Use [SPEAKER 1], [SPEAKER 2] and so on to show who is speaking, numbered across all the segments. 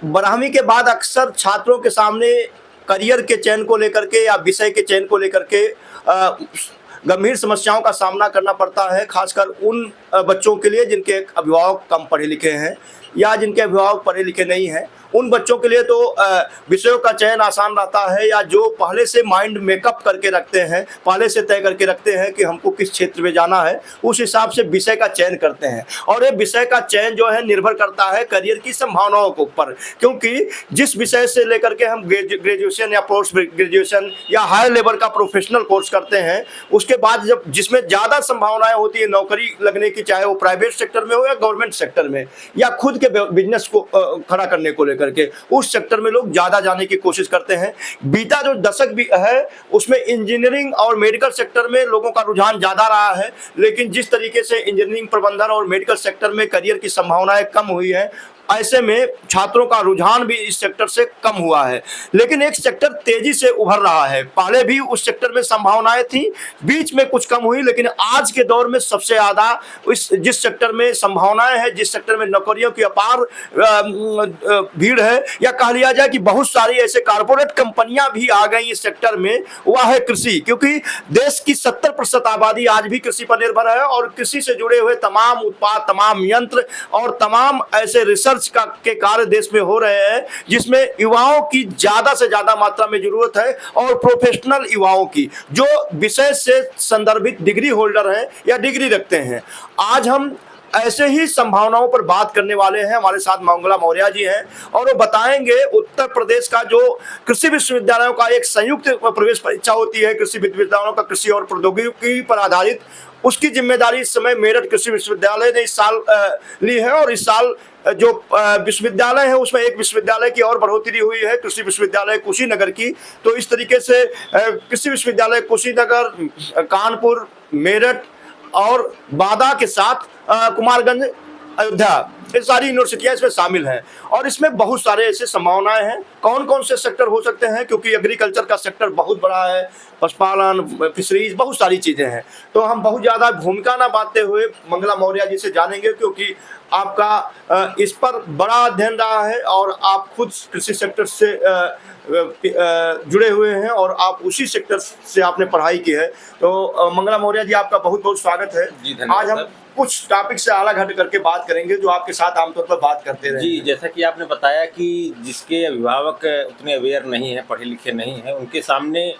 [SPEAKER 1] 12वीं के बाद अक्सर छात्रों के सामने करियर के चयन को लेकर के या विषय के चयन को लेकर के गंभीर समस्याओं का सामना करना पड़ता है, खासकर उन बच्चों के लिए जिनके अभिभावक कम पढ़े लिखे हैं या जिनके अभिभावक पढ़े लिखे नहीं हैं। उन बच्चों के लिए तो विषयों का चयन आसान रहता है, या जो पहले से माइंड मेकअप करके रखते हैं, पहले से तय करके रखते हैं कि हमको किस क्षेत्र में जाना है, उस हिसाब से विषय का चयन करते हैं। और ये विषय का चयन जो है निर्भर करता है करियर की संभावनाओं के ऊपर, क्योंकि जिस विषय से लेकर के हम ग्रेजुएशन या पोस्ट ग्रेजुएशन या हायर लेवल का प्रोफेशनल कोर्स करते हैं, उसके बाद जब जिसमें ज़्यादा संभावनाएं होती है नौकरी लगने की, चाहे वो प्राइवेट सेक्टर में हो या गवर्नमेंट सेक्टर में, या खुद के बिजनेस को खड़ा करने को करके, उस सेक्टर में लोग ज्यादा जाने की कोशिश करते हैं। बीता जो दशक भी है उसमें इंजीनियरिंग और मेडिकल सेक्टर में लोगों का रुझान ज्यादा रहा है, लेकिन जिस तरीके से इंजीनियरिंग प्रबंधन और मेडिकल सेक्टर में करियर की संभावनाएं कम हुई है, ऐसे में छात्रों का रुझान भी इस सेक्टर से कम हुआ है। लेकिन एक सेक्टर तेजी से उभर रहा है, पहले भी उस सेक्टर में संभावनाएं थी, बीच में कुछ कम हुई, लेकिन आज के दौर में सबसे ज्यादा जिस सेक्टर में संभावनाएं हैं, जिस सेक्टर में नौकरियों की अपार भीड़ है, या कह लिया जाए कि बहुत सारी ऐसे कारपोरेट कंपनियां भी आ गई इस सेक्टर में, वह है कृषि। क्योंकि देश की 70% आबादी आज भी कृषि पर निर्भर है, और कृषि से जुड़े हुए तमाम उत्पाद, तमाम यंत्र और तमाम ऐसे रिसर्च के कार्य देश में हो रहे हैं, जिसमें युवाओं की ज्यादा से ज्यादा मात्रा में जरूरत है, और प्रोफेशनल युवाओं की जो विषय से संदर्भित डिग्री होल्डर हैं या डिग्री रखते हैं। आज हम ऐसे ही संभावनाओं पर बात करने वाले हैं। हमारे साथ मंगला मौर्य जी हैं, और वो बताएंगे उत्तर प्रदेश का जो कृषि विश्वविद्यालयों का एक संयुक्त प्रवेश परीक्षा होती है, कृषि विश्वविद्यालयों का कृषि और प्रौद्योगिकी पर आधारित, उसकी जिम्मेदारी इस समय मेरठ कृषि विश्वविद्यालय ने इस साल ली है। और इस साल जो विश्वविद्यालय है उसमें एक विश्वविद्यालय की और बढ़ोतरी हुई है, कृषि विश्वविद्यालय कुशीनगर की। तो इस तरीके से कृषि विश्वविद्यालय कुशीनगर, कानपुर, मेरठ और बादा के साथ कुमारगंज, अयोध्या, ये सारी यूनिवर्सिटियां इसमें शामिल हैं। और इसमें बहुत सारे ऐसे संभावनाएं हैं। कौन कौन से सेक्टर हो सकते हैं, क्योंकि एग्रीकल्चर का सेक्टर बहुत बड़ा है, पशुपालन, फिशरीज, बहुत सारी चीजें हैं। तो हम बहुत ज्यादा भूमिका ना बांटते हुए मंगला मौर्य जी से जानेंगे, क्योंकि आपका इस पर बड़ा अध्ययन रहा है और आप खुद कृषि सेक्टर से जुड़े हुए हैं, और आप उसी सेक्टर से आपने पढ़ाई की है। तो मंगला मौर्य जी, आपका बहुत बहुत स्वागत है। आज हम कुछ टॉपिक से अलग हट करके बात करेंगे जो आपके साथ आमतौर पर बात करते रहे।
[SPEAKER 2] जी, जैसा कि आपने बताया कि जिसके अभिभावक उतने अवेयर नहीं है, पढ़े लिखे नहीं हैं, उनके सामने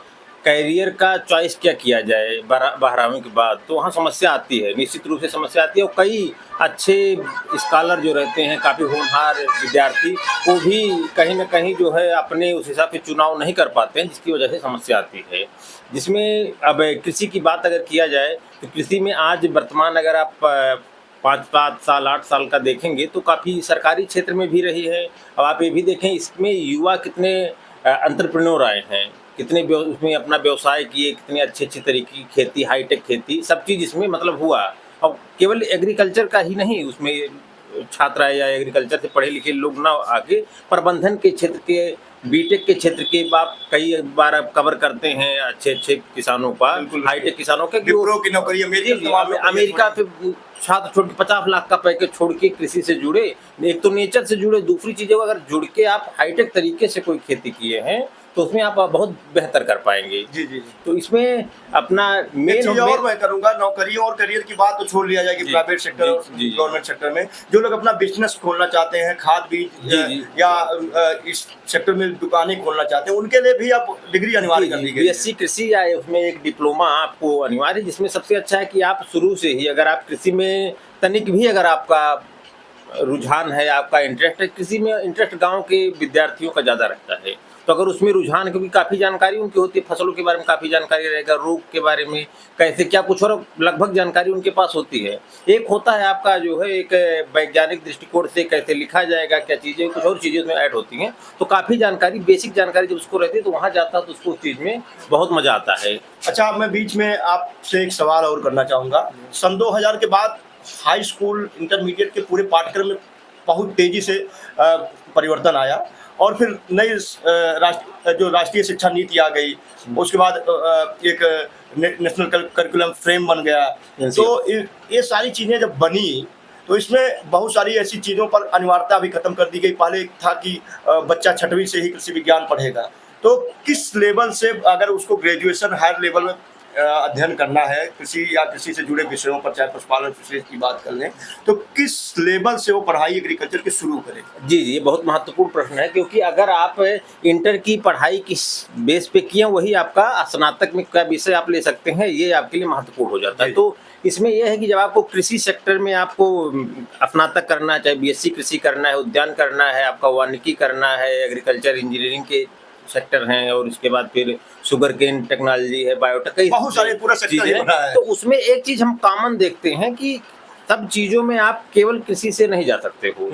[SPEAKER 2] करियर का चॉइस क्या किया जाए 12वीं के बाद, तो वहाँ समस्या आती है, निश्चित रूप से समस्या आती है। और कई अच्छे स्कॉलर जो रहते हैं, काफ़ी होनहार विद्यार्थी, वो भी कहीं ना कहीं जो है अपने उस हिसाब से चुनाव नहीं कर पाते हैं, जिसकी वजह से समस्या आती है। जिसमें अब कृषि की बात अगर किया जाए तो कृषि में आज वर्तमान अगर आप 5 साल 8 साल का देखेंगे तो काफ़ी सरकारी क्षेत्र में भी रही है। अब आप ये भी देखें, इसमें युवा कितने एंटरप्रेन्योर आए हैं, कितने उसमें अपना व्यवसाय किए, कितने अच्छे तरीके की खेती, हाईटेक खेती, सब चीज़ इसमें मतलब हुआ। अब केवल एग्रीकल्चर का ही नहीं, उसमें छात्र या एग्रीकल्चर से पढ़े लिखे लोग ना आगे प्रबंधन के क्षेत्र के, बीटेक के क्षेत्र के आप कई बार आप कवर करते हैं अच्छे किसानों का, हाईटेक किसानों के,
[SPEAKER 1] की नौकरी
[SPEAKER 2] अमेरिका पे छात्र छोड़ के 50 लाख का पैकेज छोड़ के कृषि से जुड़े। एक तो नेचर से जुड़े, दूसरी चीज़ें अगर जुड़ के आप हाईटेक तरीके से कोई खेती किए हैं तो उसमें आप बहुत बेहतर कर पाएंगे।
[SPEAKER 1] जी जी।
[SPEAKER 2] तो इसमें अपना मेन
[SPEAKER 1] और मैं करूंगा, नौकरियों और करियर की बात तो छोड़ लिया जाए कि प्राइवेट सेक्टर और गवर्नमेंट सेक्टर में जो लोग अपना बिजनेस खोलना चाहते हैं, खाद बीज या इस सेक्टर में दुकानें खोलना चाहते हैं, उनके लिए भी आप डिग्री अनिवार्य कर दी गई।
[SPEAKER 2] बीएससी कृषि या उसमें एक डिप्लोमा आपको अनिवार्य, जिसमें सबसे अच्छा है कि आप शुरू से ही अगर आप कृषि में तनिक भी अगर आपका रुझान है, आपका इंटरेस्ट है, कृषि में इंटरेस्ट गाँव के विद्यार्थियों का ज़्यादा रहता है, तो अगर उसमें रुझान की भी काफ़ी जानकारी उनकी होती है, फसलों के बारे में काफ़ी जानकारी रहेगा, रोग के बारे में कैसे क्या कुछ और लगभग जानकारी उनके पास होती है। एक होता है आपका जो है एक वैज्ञानिक दृष्टिकोण से कैसे लिखा जाएगा, क्या चीज़ें, कुछ और चीज़ें उसमें ऐड होती हैं। तो काफ़ी जानकारी, बेसिक जानकारी जब उसको रहती है तो वहाँ जाता है तो उसको उस चीज़ में बहुत मज़ा आता है।
[SPEAKER 1] अच्छा, मैं बीच में आपसे एक सवाल और करना चाहूँगा। सन 2000 के बाद हाई स्कूल इंटरमीडिएट के पूरे पाठ्यक्रम में बहुत तेज़ी से परिवर्तन आया, और फिर नई जो राष्ट्रीय शिक्षा नीति आ गई, उसके बाद एक नेशनल करिकुलम फ्रेम बन गया। तो ये सारी चीज़ें जब बनी तो इसमें बहुत सारी ऐसी चीज़ों पर अनिवार्यता भी खत्म कर दी गई। पहले था कि बच्चा 6वीं से ही कृषि विज्ञान पढ़ेगा, तो किस लेवल से अगर उसको ग्रेजुएशन हायर लेवल में अध्ययन करना है कृषि या कृषि से जुड़े विषयों पर, चाहे पशुपालन फिशरीज की बात कर लें, तो किस लेवल से वो पढ़ाई एग्रीकल्चर की शुरू करें?
[SPEAKER 2] जी जी, ये बहुत महत्वपूर्ण प्रश्न है, क्योंकि अगर आप इंटर की पढ़ाई किस बेस पे किए वही आपका स्नातक में क्या विषय आप ले सकते हैं, ये आपके लिए महत्वपूर्ण हो जाता है। तो इसमें यह है कि जब आपको कृषि सेक्टर में आपको स्नातक करना है, चाहे बीएससी कृषि करना है, उद्यान करना है, आपका वानिकी करना है, एग्रीकल्चर इंजीनियरिंग के सेक्टर हैं, और उसके बाद फिर शुगर केन टेक्नोलॉजी है, बायोटेक, कई
[SPEAKER 1] बहुत सारे पूरा सेक्टर ही बना है।
[SPEAKER 2] तो उसमें एक चीज हम कॉमन देखते हैं कि सब चीजों में आप केवल कृषि से नहीं जा सकते हो।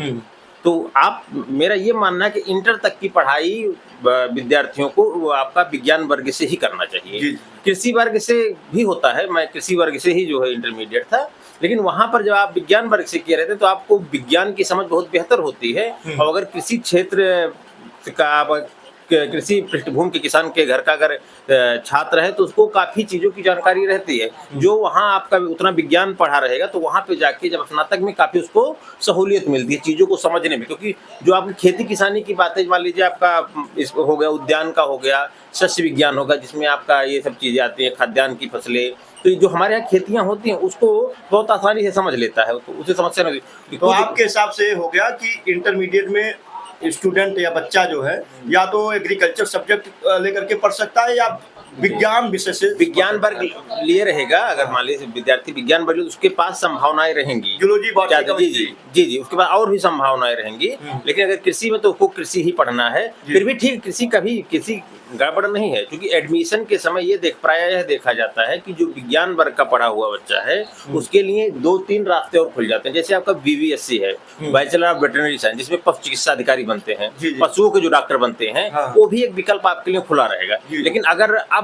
[SPEAKER 2] तो आप, मेरा ये मानना है कि इंटर तक की पढ़ाई विद्यार्थियों को वो आपका विज्ञान वर्ग से ही करना चाहिए। कृषि वर्ग से भी होता है, मैं कृषि वर्ग से ही जो है इंटरमीडिएट था, लेकिन वहां पर जब आप विज्ञान वर्ग से किए रहते तो आपको विज्ञान की समझ बहुत बेहतर होती है। और अगर कृषि क्षेत्र का आप कृषि पृष्ठभूमि के किसान के घर का अगर छात्र है तो उसको काफी चीजों की जानकारी रहती है, जो वहाँ आपका उतना विज्ञान पढ़ा रहेगा तो वहाँ पे जाके जब स्नातक में काफी उसको सहूलियत मिलती है चीजों को समझने में। क्योंकि जो आपकी खेती किसानी की बातें, मान लीजिए आपका इसको हो गया, उद्यान का हो गया, शस्य विज्ञान होगा जिसमें आपका ये सब चीजें आती हैं, खाद्यान्न की फसलें, तो जो हमारे यहाँ खेतियाँ होती हैं उसको बहुत आसानी से समझ लेता है, उसे समस्या नहीं।
[SPEAKER 1] तो आपके हिसाब से हो गया कि इंटरमीडिएट में स्टूडेंट या बच्चा जो है या तो एग्रीकल्चर सब्जेक्ट लेकर के पढ़ सकता है या विज्ञान विषय से,
[SPEAKER 2] विज्ञान वर्ग लिए रहेगा। अगर मान लीजिए विद्यार्थी विज्ञान वर्ग, तो उसके पास संभावनाएं रहेंगी,
[SPEAKER 1] जूलॉजी, बॉटनी,
[SPEAKER 2] जी जी, उसके बाद और भी संभावनाएं रहेंगी। लेकिन अगर कृषि में तो उसको कृषि ही पढ़ना है, फिर भी ठीक, कृषि कभी किसी गड़बड़ नहीं है, क्योंकि एडमिशन के समय ये प्रायः देखा जाता है कि जो विज्ञान वर्ग का पढ़ा हुआ बच्चा है उसके लिए 2-3 रास्ते और खुल जाते हैं। जैसे आपका बीवीएससी है, बैचलर ऑफ वेटरनरी साइंस, जिसमें पशु चिकित्सा अधिकारी बनते हैं, पशुओं के जो डॉक्टर बनते हैं, वो भी एक विकल्प आपके लिए खुला रहेगा। लेकिन अगर अब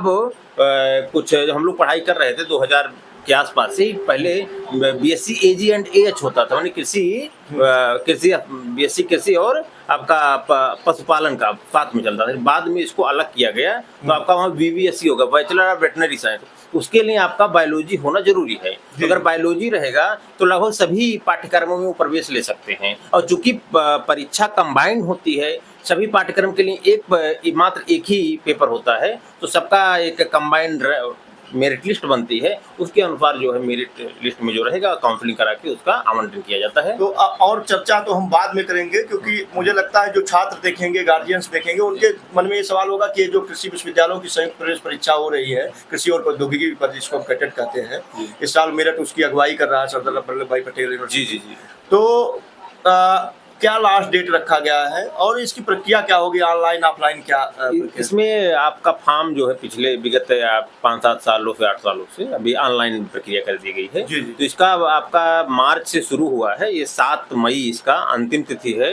[SPEAKER 2] कुछ हम लोग पढ़ाई कर रहे थे 2000 के आसपास से, पहले बीएससी एजी एंड एएच होता था, यानी कृषि बीएससी कृषि और आपका पशुपालन का साथ में चलता था। बाद में इसको अलग किया गया, तो आपका वहाँ बीवीएससी होगा, बैचलर ऑफ वेटरनरी साइंस। उसके लिए आपका बायोलॉजी होना जरूरी है। तो अगर बायोलॉजी रहेगा तो लगभग सभी पाठ्यक्रमों में वो प्रवेश ले सकते हैं। और चूंकि परीक्षा कंबाइंड होती है, सभी पाठ्यक्रम के लिए मात्र एक ही पेपर होता है, तो सबका एक कंबाइंड मेरिट लिस्ट बनती है, उसके अनुसार जो है मेरिट लिस्ट में जो रहेगा काउंसलिंग करा के उसका आवंटन किया जाता है।
[SPEAKER 1] तो और चर्चा तो हम बाद में करेंगे, क्योंकि मुझे लगता है जो छात्र देखेंगे, गार्जियंस देखेंगे, उनके मन में ये सवाल होगा कि जो कृषि विश्वविद्यालयों की संयुक्त प्रवेश परीक्षा हो रही है, कृषि और प्रौद्योगिकी पर, जिसको हम कैडेट कहते हैं, इस साल मेरठ उसकी अगुवाई कर रहा है सरदार वल्लभ भाई पटेल यूनिवर्सिटी।
[SPEAKER 2] जी जी जी।
[SPEAKER 1] तो क्या लास्ट डेट रखा गया है और इसकी प्रक्रिया क्या होगी, ऑनलाइन ऑफलाइन क्या?
[SPEAKER 2] इसमें आपका फॉर्म जो है पिछले विगत 5-7 सालों से 8 सालों से अभी ऑनलाइन प्रक्रिया कर दी गई है। तो इसका आपका मार्च से शुरू हुआ है, ये 7 मई इसका अंतिम तिथि है।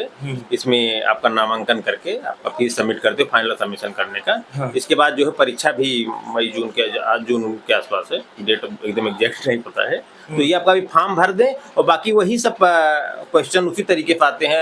[SPEAKER 2] इसमें आपका नामांकन करके आपका फीस सबमिट करते हो, फाइनल सबमिशन करने का। इसके बाद जो है परीक्षा भी मई जून के आसपास है, डेट एकदम एग्जैक्ट नहीं पता है। तो ये आपका भी फॉर्म भर दें और बाकी वही सब क्वेश्चन उसी तरीके से आते हैं,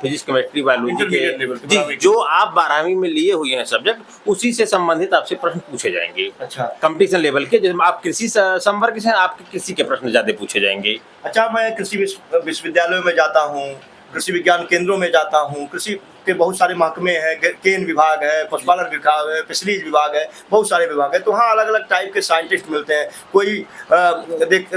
[SPEAKER 2] फिजिक्स, केमिस्ट्री, बायोलॉजी के जी, जो आप 12वीं में लिए हुए हैं सब्जेक्ट, उसी से संबंधित आपसे प्रश्न पूछे जाएंगे।
[SPEAKER 1] अच्छा,
[SPEAKER 2] कंपटीशन लेवल के, जब आप कृषि संवर्ग से, आपके कृषि के प्रश्न ज्यादा पूछे जाएंगे।
[SPEAKER 1] अच्छा, मैं कृषि विश्वविद्यालयों में जाता हूँ, कृषि विज्ञान केंद्रों में जाता हूँ, कृषि के बहुत सारे महकमे हैं, केन विभाग है, पशुपालन विभाग है, फिशरीज विभाग है, बहुत सारे विभाग है। तो वहाँ अलग अलग टाइप के साइंटिस्ट मिलते हैं। कोई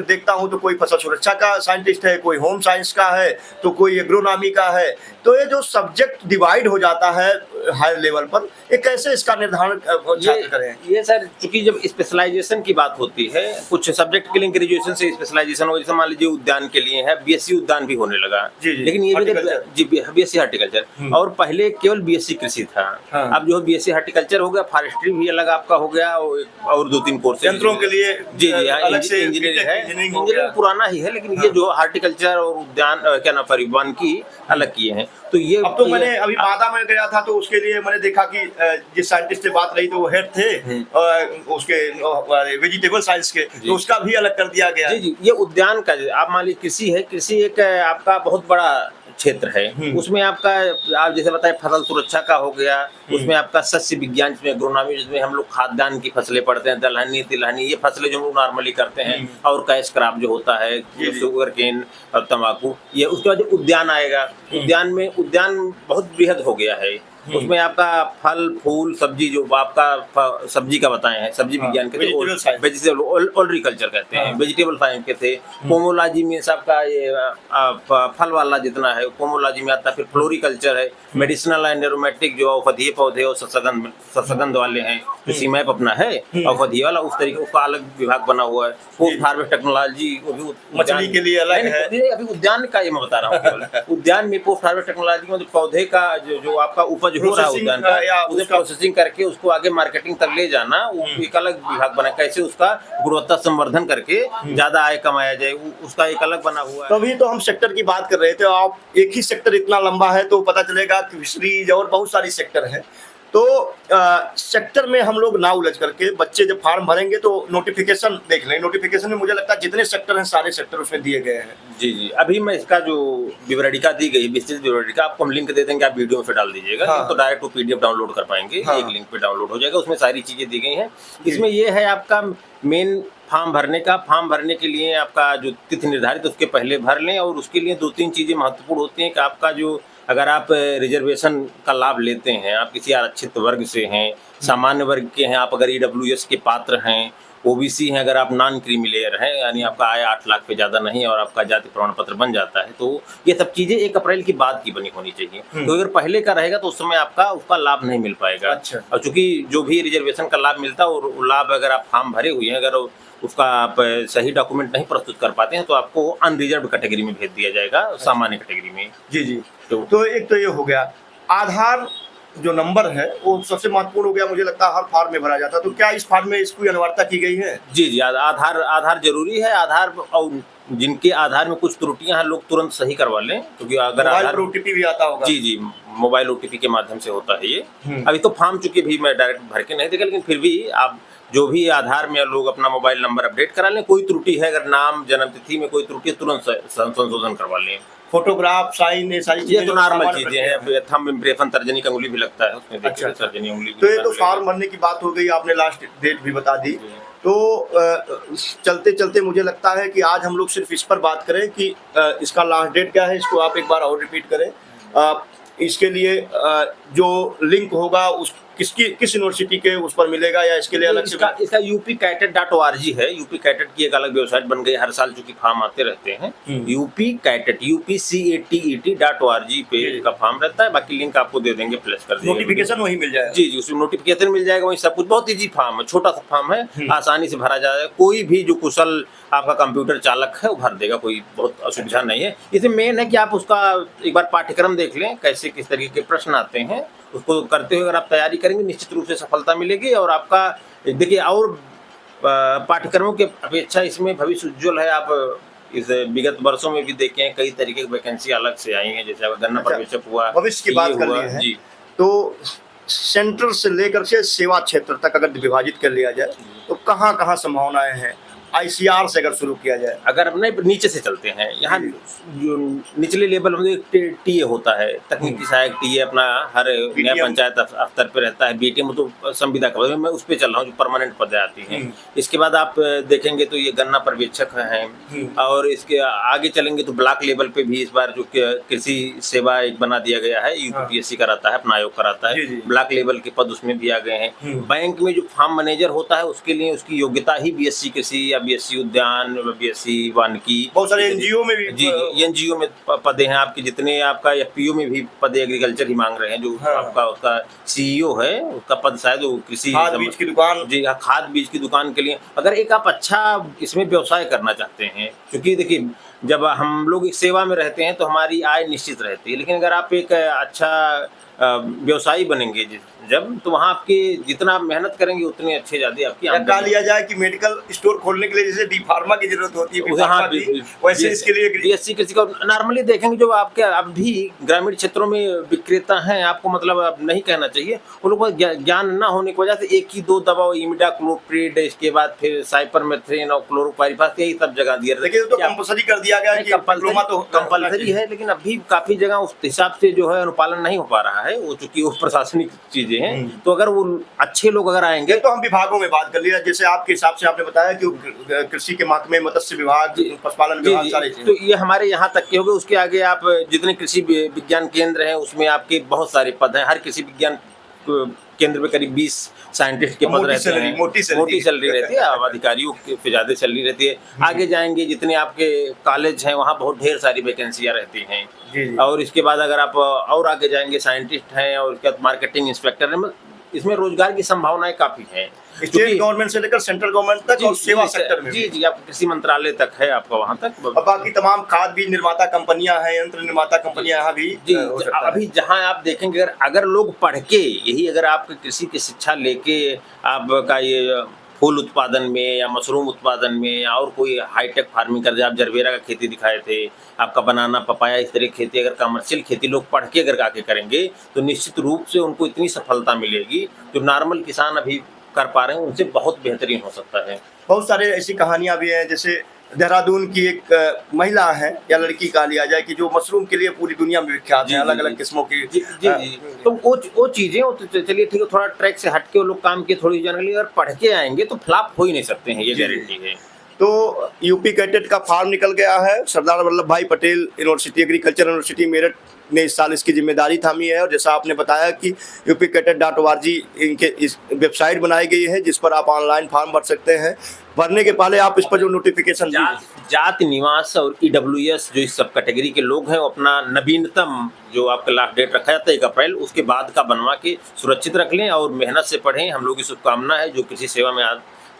[SPEAKER 1] देखता हूँ तो कोई फसल सुरक्षा का साइंटिस्ट है, कोई होम साइंस का है, तो कोई एग्रोनॉमी का है। तो ये जो सब्जेक्ट डिवाइड हो जाता है हायर लेवल पर, ये कैसे इसका निर्धारण छात्र करें?
[SPEAKER 2] ये सर, चूंकि जब स्पेशलाइजेशन की बात होती है, कुछ सब्जेक्ट के लिए ग्रेजुएशन से स्पेशलाइजेशन हो, जैसे मान लीजिए उद्यान के लिए है, बीएससी उद्यान भी होने लगा। लेकिन ये भी बीएससी हार्टिकल्चर, और पहले केवल बीएससी कृषि था। अब जो बीएससी हार्टिकल्चर हो गया, फॉरेस्ट्री भी अलग आपका हो गया, और 2-3 कोर्स
[SPEAKER 1] यंत्रों के लिए
[SPEAKER 2] जी जी अलग से इंजीनियरिंग है। इंजीनियरिंग पुराना ही है, लेकिन ये जो हार्टिकल्चर और उद्यान क्या नाम परिवहन की अलग किए हैं। तो ये
[SPEAKER 1] अब तो मैंने अभी बादा में गया था, तो उसके लिए मैंने देखा कि जिस साइंटिस्ट से बात रही तो वो हेड थे उसके वेजिटेबल साइंस के, तो उसका भी अलग कर दिया गया।
[SPEAKER 2] जी जी, ये उद्यान का, आप मान लीजिए कृषि है, कृषि एक आपका बहुत बड़ा क्षेत्र है उसमें आपका, आप जैसे बताए फसल सुरक्षा का हो गया, उसमें आपका शस्य विज्ञान जिसमें एग्रोनॉमी, जिसमें हम लोग खाद्यान्न की फसलें पढ़ते हैं, दलहनी तिलहनी, ये फसलें जो हम लोग नॉर्मली करते हैं, और कैश क्रॉप जो होता है, शुगर केन और तंबाकू, ये उसके बाद उद्यान आएगा। उद्यान बहुत बृहद हो गया है, उसमें आपका फल फूल सब्जी, जो आपका सब्जी का बताए हैं, सब्जी विज्ञान के वेजिटेबल ओलरिकल्चर कहते हैं, वेजिटेबल साइंस के थे। पोमोलॉजी में सबका ये फल वाला जितना है पोमोलॉजी में आता है। फिर फ्लोरिकल्चर है, मेडिसिनल एंड एरोमेटिक जो औषधीय पौधे और सस्यगंध वाले हैं, जो सीमैप अपना है औषधीय वाला, उस तरीके उसका अलग विभाग बना हुआ है। पोस्ट हार्वेस्ट टेक्नोलॉजी, वो भी
[SPEAKER 1] मछली के लिए अलग है।
[SPEAKER 2] अभी उद्यान का ये मैं बता रहा हूँ। उद्यान में पोस्ट हार्वेस्ट टेक्नोलॉजी में पौधे का जो आपका उपज हो रहा है उद्यान का, उसे प्रोसेसिंग करके उसको आगे मार्केटिंग तक ले जाना, एक अलग विभाग बना, कैसे उसका गुणवत्ता संवर्धन करके ज्यादा आय कमाया जाए, उसका एक अलग बना हुआ है।
[SPEAKER 1] तभी तो हम सेक्टर की बात कर रहे थे। आप एक ही सेक्टर इतना लंबा है तो पता चलेगा कि फिशरीज और बहुत सारी सेक्टर है। तो सेक्टर में हम लोग ना उलझ करके, बच्चे जब फार्म भरेंगे तो नोटिफिकेशन देख लें। नोटिफिकेशन में मुझे लगता है जितने सेक्टर हैं सारे सेक्टर उसमें दिए गए हैं।
[SPEAKER 2] जी जी, अभी मैं इसका जो विवरणिका दी गई, विस्तृत विवरणिका, आपको हम लिंक दे देंगे, आप वीडियो में डाल दीजिएगा।
[SPEAKER 1] हाँ।
[SPEAKER 2] तो डायरेक्ट PDF डाउनलोड कर पाएंगे। एक लिंक पे डाउनलोड हो जाएगा, उसमें सारी चीजें दी गई हैं। इसमें ये है आपका मेन फॉर्म भरने का। फॉर्म भरने के लिए आपका जो तिथि निर्धारित उसके पहले भर लें, और उसके लिए 2-3 चीजें महत्वपूर्ण होती हैं कि आपका जो, अगर आप रिजर्वेशन का लाभ लेते हैं, आप किसी आरक्षित वर्ग से हैं, सामान्य वर्ग के हैं, आप अगर EWS के पात्र हैं, OBC हैं, अगर आप नॉन क्रीमी लेयर हैं, यानी आपका आय 8 लाख पे ज़्यादा नहीं और आपका जाति प्रमाण पत्र बन जाता है, तो ये सब चीज़ें 1 अप्रैल की बाद की बनी होनी चाहिए। तो अगर पहले का रहेगा तो उस समय आपका उसका लाभ नहीं मिल पाएगा।
[SPEAKER 1] अच्छा।
[SPEAKER 2] और चूंकि जो भी रिजर्वेशन का लाभ मिलता है, और लाभ अगर आप फॉर्म भरे हुए हैं, अगर उसका आप सही डॉक्यूमेंट नहीं प्रस्तुत कर पाते हैं, तो आपको अनरिजर्व कैटेगरी में भेज दिया जाएगा, सामान्य कैटेगरी में।
[SPEAKER 1] जी जी। तो एक तो ये हो गया। आधार जो नंबर है वो सबसे महत्वपूर्ण हो गया, मुझे लगता है हर फार्म में भरा जाता है। तो क्या इस फार्म में इसकी अनिवार्यता की गई है?
[SPEAKER 2] जी जी, आधार जरूरी है। आधार, और जिनके आधार में कुछ त्रुटियां हैं, लोग तुरंत सही करवा लें, क्योंकि अगर आधार
[SPEAKER 1] OTP भी आता होगा।
[SPEAKER 2] जी जी, मोबाइल OTP के माध्यम से होता है ये। अभी तो फॉर्म चूंकि भी मैं डायरेक्ट भर के नहीं देखा, लेकिन फिर भी आप जो भी आधार में लोग अपना मोबाइल नंबर अपडेट करा लें। कोई त्रुटि है, अगर नाम जन्मतिथि में कोई त्रुटि है, तुरंत संशोधन करवा लें।
[SPEAKER 1] फोटोग्राफ, साइन, ये सारी चीजें
[SPEAKER 2] ये तो नॉर्मल चीजें हैं। थंब इम्प्रेशन, तर्जनी का उंगली भी लगता है उसमें,
[SPEAKER 1] अच्छा।
[SPEAKER 2] तर्जनी उंगली।
[SPEAKER 1] तो ये तो फॉर्म भरने की बात हो गई, आपने लास्ट डेट भी बता दी। तो चलते चलते मुझे लगता है कि आज हम लोग सिर्फ इस पर बात करें कि इसका लास्ट डेट क्या है, इसको आप एक बार और रिपीट करें। इसके लिए जो लिंक होगा उस किस यूनिवर्सिटी के उस पर मिलेगा, या इसके लिए अलग से?
[SPEAKER 2] इसका upcatet.org है। UPcatet की एक अलग वेबसाइट बन गई, हर साल चूंकि फॉर्म आते रहते हैं। UPcatet UPCATET.org पे का फॉर्म रहता है। बाकी लिंक आपको दे देंगे, प्लेस कर देंगे।
[SPEAKER 1] नोटिफिकेशन वही मिल जाएगा?
[SPEAKER 2] जी जी, उसमें नोटिफिकेशन मिल जाएगा, वही सब कुछ। बहुत ईजी फॉर्म है, छोटा सा फॉर्म है, आसानी से भरा जाएगा। कोई भी जो कुशल आपका कंप्यूटर चालक है वो भर देगा, कोई बहुत असुविधा नहीं है। इसमें मेन है कि आप उसका एक बार पाठ्यक्रम देख लें, कैसे किस तरीके के प्रश्न आते हैं। उसको करते हुए अगर आप तैयारी करेंगे, निश्चित रूप से सफलता मिलेगी। और आपका देखिए, और पाठ्यक्रमों के अपेक्षा इसमें भविष्य उज्ज्वल है। आप इस विगत वर्षों में भी देखें, कई तरीके की वैकेंसी अलग से आई हैं, जैसे गन्ना पर्यवेक्षक हुआ,
[SPEAKER 1] भविष्य की बात कर ली है। जी, तो सेंटर से लेकर के सेवा क्षेत्र तक अगर विभाजित कर लिया जाए तो कहाँ कहाँ संभावनाएं हैं? ICR से अगर शुरू किया जाए,
[SPEAKER 2] अगर हम नहीं नीचे से चलते हैं, यहाँ जो निचले लेवल में टीए होता है, तकनीकी सहायक टीए अपना हर नया पंचायत स्तर पे रहता है। BTM तो संविदा का, मैं उस पर चल रहा हूँ, जो परमानेंट पद आती हैं। इसके बाद आप देखेंगे तो ये गन्ना पर्यवेक्षक हैं, और इसके आगे चलेंगे तो ब्लॉक लेवल पे भी इस बार जो कृषि सेवा एक बना दिया गया है, UPPSC कराता है, अपना आयोग कराता है। ब्लॉक लेवल के पद उसमें भी आ गए हैं। बैंक में जो फार्म मैनेजर होता है, उसके लिए उसकी योग्यता ही BSc कृषि या BSc उद्यान, BSc वानिकी, बहुत सारे NGO में भी। जी, NGO में पदे हैं आपके, जितने आपका FPO में भी पदे एग्रीकल्चर ही मांग रहे हैं। जो आपका उसका CEO है, उसका पद शायद वो कृषि
[SPEAKER 1] खाद बीज की दुकान,
[SPEAKER 2] जी हाँ, खाद बीज की दुकान के लिए। अगर एक आप अच्छा इसमें व्यवसाय करना चाहते हैं, क्योंकि देखिए जब हम लोग एक सेवा में रहते हैं तो हमारी आय निश्चित रहती है, लेकिन अगर आप एक अच्छा व्यवसायी बनेंगे जब, तो वहाँ आपके जितना मेहनत करेंगे उतनी अच्छे ज्यादा आपकी
[SPEAKER 1] कहा लिया जाए कि मेडिकल स्टोर खोलने के लिए जैसे डी फार्मा की जरूरत होती है, वैसे इसके लिए
[SPEAKER 2] BSc कृषि का नॉर्मली देखेंगे। जो आपके अब भी ग्रामीण क्षेत्रों में विक्रेता हैं, आपको मतलब अब नहीं कहना चाहिए, उन लोगों को ज्ञान न होने की वजह से 1 ही 2 दवा, इमिडाक्लोप्रिड, इसके बाद फिर साइपरमेथ्रिन और क्लोरोपाइरिफास, यही सब जगह दिया।
[SPEAKER 1] लेकिन तो कंपल्सरी कर दिया किया गया है कि डिप्लोमा तो
[SPEAKER 2] कंपलसरी है, लेकिन अभी काफी जगह उस हिसाब से जो है अनुपालन नहीं हो पा रहा है, वो चूंकि वो प्रशासनिक चीजें हैं। तो अगर वो अच्छे लोग अगर आएंगे
[SPEAKER 1] तो हम विभागों में बात कर लिया, जैसे आपके हिसाब से आपने बताया कि कृषि के महकमे, मत्स्य विभाग, पशुपालन विभाग, सारे
[SPEAKER 2] तो ये हमारे यहाँ तक के हो गए। उसके आगे आप जितने कृषि विज्ञान केंद्र हैं उसमें आपके बहुत सारे पद हैं। हर कृषि विज्ञान केंद्र में करीब 20 साइंटिस्ट के पद रहते हैं। मोटी सैलरी रहती है, अब अधिकारियों पे ज्यादा सैलरी रहती है। आगे जाएंगे जितने आपके कॉलेज हैं वहाँ बहुत ढेर सारी वैकेंसियाँ रहती हैं। और इसके बाद अगर आप और आगे जाएंगे, साइंटिस्ट हैं और उसके बाद मार्केटिंग इंस्पेक्टर हैं। इसमें रोजगार की संभावनाएं काफी हैं,
[SPEAKER 1] स्टेट गवर्नमेंट से लेकर सेंट्रल गवर्नमेंट तक और सेवा सेक्टर में
[SPEAKER 2] जी आप कृषि मंत्रालय तक है आपका वहाँ तक।
[SPEAKER 1] और बाकी तमाम खाद बीज निर्माता कंपनियां हैं, यंत्र निर्माता कंपनियां यहाँ भी
[SPEAKER 2] जी अभी जहाँ आप देखेंगे अगर लोग पढ़ के यही अगर आप कृषि की शिक्षा लेके आपका ये फूल उत्पादन में या मशरूम उत्पादन में या और कोई हाईटेक फार्मिंग कर, आप जरबेरा का खेती दिखाए थे, आपका बनाना पपाया, इस तरह की खेती अगर कमर्शियल खेती लोग पढ़ के अगर आके करेंगे तो निश्चित रूप से उनको इतनी सफलता मिलेगी जो नॉर्मल किसान अभी कर पा रहे हैं उनसे बहुत बेहतरीन हो सकता है।
[SPEAKER 1] बहुत सारे ऐसी कहानियां भी हैं, जैसे देहरादून की एक महिला है या लड़की कहा लिया जाए कि जो मशरूम के लिए पूरी दुनिया में विख्यात है, अलग अलग किस्मों की।
[SPEAKER 2] जी तो वो चीजें तो चलिए ठीक है, थोड़ा ट्रैक से हट के वो लोग काम के थोड़ी जानकारी अगर पढ़ के आएंगे तो फ्लॉप हो ही नहीं सकते हैं, ये गारंटी है।
[SPEAKER 1] तो यूपी कैडेट का फार्म निकल गया है। सरदार वल्लभ भाई Patel university, agriculture university Meerut ने इस साल इसकी जिम्मेदारी थामी है। और जैसा आपने बताया कि upcadet.org इनके इस वेबसाइट बनाई गई है जिस पर आप ऑनलाइन फॉर्म भर सकते हैं। भरने के पहले आप इस पर जो नोटिफिकेशन
[SPEAKER 2] जाति निवास और EWS जो इस सब कैटेगरी के लोग हैं वो अपना नवीनतम जो आपका लास्ट डेट रखा जाता है 1 अप्रैल, उसके बाद का बनवा के सुरक्षित रख लें और मेहनत से पढ़ें। हम लोग की शुभकामना है जो कृषि सेवा में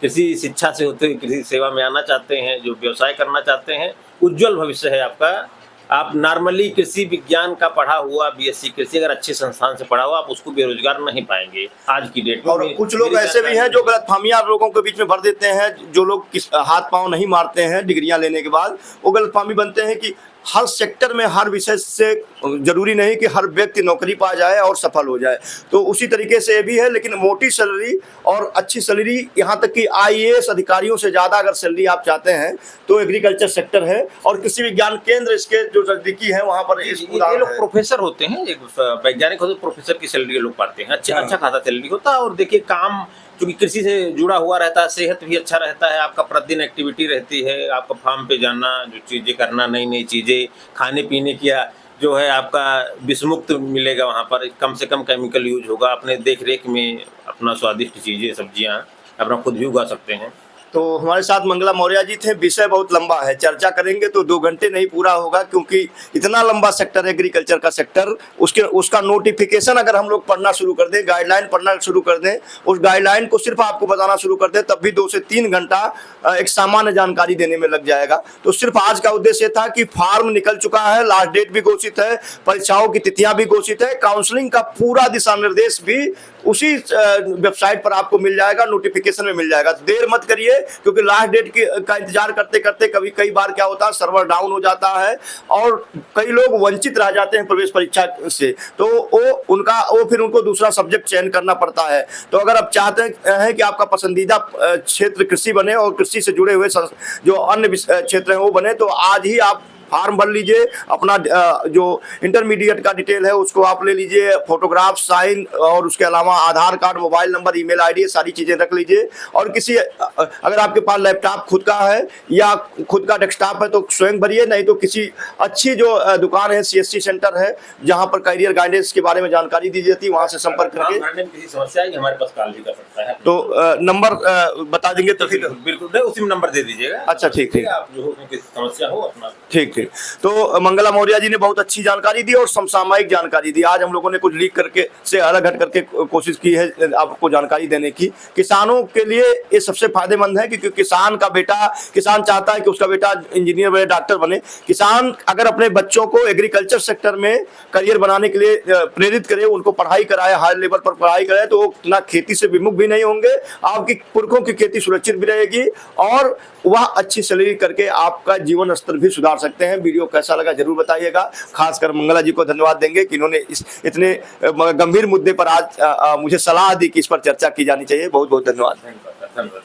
[SPEAKER 2] कृषि शिक्षा से होते हुए कृषि सेवा में आना चाहते हैं, जो व्यवसाय करना चाहते हैं, उज्जवल भविष्य है आपका। आप नॉर्मली कृषि विज्ञान का पढ़ा हुआ BSc कृषि अगर अच्छे संस्थान से पढ़ा हुआ आप उसको बेरोजगार नहीं पाएंगे आज की डेट में।
[SPEAKER 1] और कुछ लोग ऐसे भी हैं जो गलतफहमियां लोगों के बीच में भर देते हैं। जो लोग हाथ पांव नहीं मारते हैं डिग्रियां लेने के बाद, वो गलतफहमी बनते हैं कि हर सेक्टर में हर विषय से जरूरी नहीं कि हर व्यक्ति नौकरी पा जाए और सफल हो जाए। तो उसी तरीके से ये भी है, लेकिन मोटी सैलरी और अच्छी सैलरी, यहाँ तक कि IAS अधिकारियों से ज़्यादा अगर सैलरी आप चाहते हैं तो एग्रीकल्चर सेक्टर है और कृषि विज्ञान केंद्र इसके जो नजदीकी है वहाँ पर
[SPEAKER 2] ये लोग प्रोफेसर होते हैं, एक वैज्ञानिक होते, प्रोफेसर की सैलरी लोग पाते हैं, अच्छा खासा सैलरी होता है। और देखिए काम क्योंकि कृषि से जुड़ा हुआ रहता है, सेहत भी अच्छा रहता है, आपका प्रतिदिन एक्टिविटी रहती है, आपका फार्म पे जाना, जो चीज़ें करना, नई नई चीज़ें खाने पीने की जो है आपका विषमुक्त मिलेगा वहाँ पर, कम से कम केमिकल यूज होगा, अपने देख रेख में अपना स्वादिष्ट चीज़ें सब्जियाँ अपना खुद भी उगा सकते हैं।
[SPEAKER 1] तो हमारे साथ मंगला मौर्य जी थे। विषय बहुत लंबा है, चर्चा करेंगे तो 2 घंटे नहीं पूरा होगा क्योंकि इतना लंबा सेक्टर है एग्रीकल्चर का सेक्टर। उसका नोटिफिकेशन अगर हम लोग पढ़ना शुरू कर दें, गाइडलाइन पढ़ना शुरू कर दें, उस गाइडलाइन को सिर्फ आपको बताना शुरू कर दें, तब भी 2 से 3 घंटा एक सामान्य जानकारी देने में लग जाएगा। तो सिर्फ आज का उद्देश्य था कि फार्म निकल चुका है, लास्ट डेट भी घोषित है, परीक्षाओं की तिथियां भी घोषित है, काउंसलिंग का पूरा दिशा निर्देश भी उसी वेबसाइट पर आपको मिल जाएगा, नोटिफिकेशन में मिल जाएगा। देर मत करिए क्योंकि लास्ट डेट का इंतजार करते करते कई बार क्या होता है, सर्वर डाउन हो जाता है और कई लोग वंचित रह जाते हैं प्रवेश परीक्षा से। तो वो फिर उनको दूसरा सब्जेक्ट चयन करना पड़ता है। तो अगर आप चाहते हैं कि आपका पसंदीदा क्षेत्र कृषि बने और कृषि से जुड़े हुए जो अन्य क्षेत्र हैं वो बने, तो आज ही आप फार्म भर लीजिए। अपना जो इंटरमीडिएट का डिटेल है उसको आप ले लीजिए, फोटोग्राफ, साइन और उसके अलावा Aadhaar card, mobile number, email ID, सारी चीज़ें रख लीजिए। और अगर आपके पास लैपटॉप खुद का है या खुद का डेस्कटॉप है तो स्वयं भरिए, नहीं तो किसी अच्छी जो दुकान है, CSC सेंटर है जहां पर करियर गाइडेंस के बारे में जानकारी दी जाती है, वहां से संपर्क करके
[SPEAKER 2] किसी समस्या है हमारे पास कॉल भी कर सकता है।
[SPEAKER 1] तो नंबर बता देंगे तो फिर
[SPEAKER 2] बिल्कुल उसी नंबर दे दीजिएगा।
[SPEAKER 1] अच्छा ठीक,
[SPEAKER 2] आप जो किसी समस्या हो अपना
[SPEAKER 1] ठीक। तो मंगला मौर्य जी ने बहुत अच्छी जानकारी दी और समसामयिक जानकारी दी। आज हम लोगों ने कुछ लीक करके से अलग हट करके कोशिश की है आपको जानकारी देने की। किसानों के लिए ये सबसे फायदेमंद है क्योंकि किसान चाहता है कि उसका बेटा इंजीनियर बने, डॉक्टर बने। किसान अगर अपने बच्चों को एग्रीकल्चर सेक्टर में करियर बनाने के लिए प्रेरित करे, उनको पढ़ाई कराए, हाई लेवल पर पढ़ाई कराए, तो वो ना खेती से विमुख भी नहीं होंगे, आपकी पुरखों की खेती सुरक्षित भी रहेगी और वह अच्छी सैलरी करके आपका जीवन स्तर भी सुधार सकते हैं। वीडियो कैसा लगा जरूर बताइएगा। खासकर मंगला जी को धन्यवाद देंगे कि इन्होंने इस इतने गंभीर मुद्दे पर आज मुझे सलाह दी कि इस पर चर्चा की जानी चाहिए। बहुत बहुत धन्यवाद।